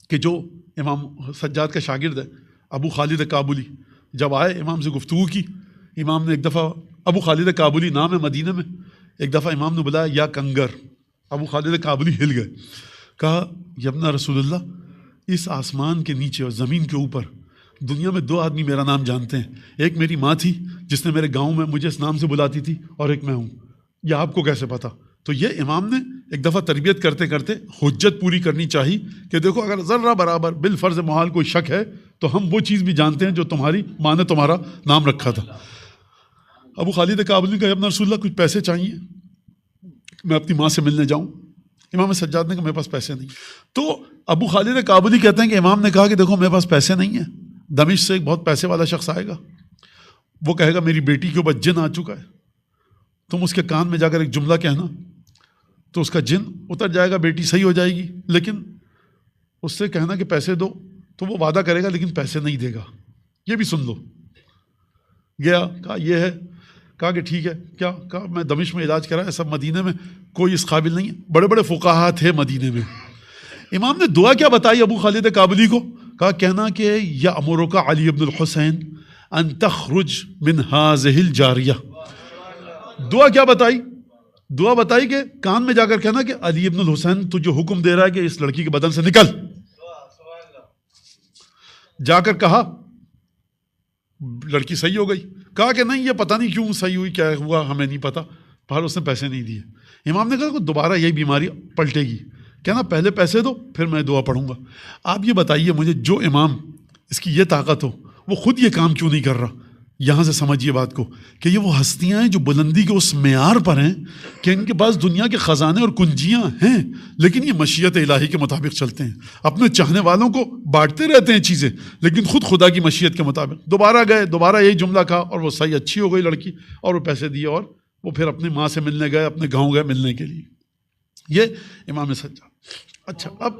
کہ جو امام سجاد کا شاگرد ہے ابو خالد کابلی، جب آئے امام سے گفتگو کی، امام نے ایک دفعہ، ابو خالد کابلی نام ہے مدینہ میں، ایک دفعہ امام نے بلایا یا کنگر، ابو خالد کابلی ہل گئے، کہا یبنا رسول اللہ، اس آسمان کے نیچے اور زمین کے اوپر دنیا میں 2 آدمی میرا نام جانتے ہیں، ایک میری ماں تھی جس نے میرے گاؤں میں مجھے اس نام سے بلاتی تھی، اور ایک میں ہوں، یہ آپ کو کیسے پتا؟ تو یہ امام نے ایک دفعہ تربیت کرتے کرتے حجت پوری کرنی چاہیے کہ دیکھو اگر ذرہ برابر بالفرض محال کوئی شک ہے تو ہم وہ چیز بھی جانتے ہیں جو تمہاری ماں نے تمہارا نام رکھا تھا۔ ابو خالد کابلی نے کہا ابن رسول اللہ کچھ پیسے چاہیے، میں اپنی ماں سے ملنے جاؤں؟ امام سجاد نے کہا میرے پاس پیسے نہیں۔ تو ابو خالد کابلی کہتے ہیں کہ امام نے کہا کہ دیکھو میرے پاس پیسے نہیں ہیں، دمشق سے ایک بہت پیسے والا شخص آئے گا، وہ کہے گا میری بیٹی کے اوپر جن آ چکا ہے، تم اس کے کان میں جا کر ایک جملہ کہنا تو اس کا جن اتر جائے گا، بیٹی صحیح ہو جائے گی، لیکن اس سے کہنا کہ پیسے دو، تو وہ وعدہ کرے گا لیکن پیسے نہیں دے گا، یہ بھی سن لو۔ گیا، کہا یہ ہے، کہا کہ ٹھیک ہے، کیا؟ کہا میں دمشق میں علاج کرا ہے، سب مدینے میں کوئی اس قابل نہیں ہے، بڑے بڑے فقہا تھے مدینے میں۔ امام نے دعا کیا بتائی ابو خالد کابلی کو؟ کہا کہنا کہ یأمرک علی بن الحسین ان تخرج من هذه الجاریہ۔ دعا کیا بتائی؟ دعا بتائی کہ کان میں جا کر کہنا کہ علی ابن الحسین تجھے حکم دے رہا ہے کہ اس لڑکی کے بدن سے نکل۔ جا کر کہا، لڑکی صحیح ہو گئی۔ کہا کہ نہیں یہ پتہ نہیں کیوں صحیح ہوئی، کیا ہوا ہمیں نہیں پتا، پر اس نے پیسے نہیں دیے۔ امام نے کہا کہ دوبارہ یہی بیماری پلٹے گی، کہنا پہلے پیسے دو پھر میں دعا پڑھوں گا۔ آپ یہ بتائیے مجھے، جو امام اس کی یہ طاقت ہو وہ خود یہ کام کیوں نہیں کر رہا؟ یہاں سے سمجھیے بات کو کہ یہ وہ ہستیاں ہیں جو بلندی کے اس معیار پر ہیں کہ ان کے پاس دنیا کے خزانے اور کنجیاں ہیں، لیکن یہ مشیت الہی کے مطابق چلتے ہیں، اپنے چاہنے والوں کو بانٹتے رہتے ہیں چیزیں، لیکن خود خدا کی مشیت کے مطابق۔ دوبارہ گئے، دوبارہ یہی جملہ کہا، اور وہ صحیح اچھی ہو گئی لڑکی، اور وہ پیسے دیے، اور وہ پھر اپنی ماں سے ملنے گئے، اپنے گاؤں گئے ملنے کے لیے۔ یہ امام سجاد۔ اچھا، اب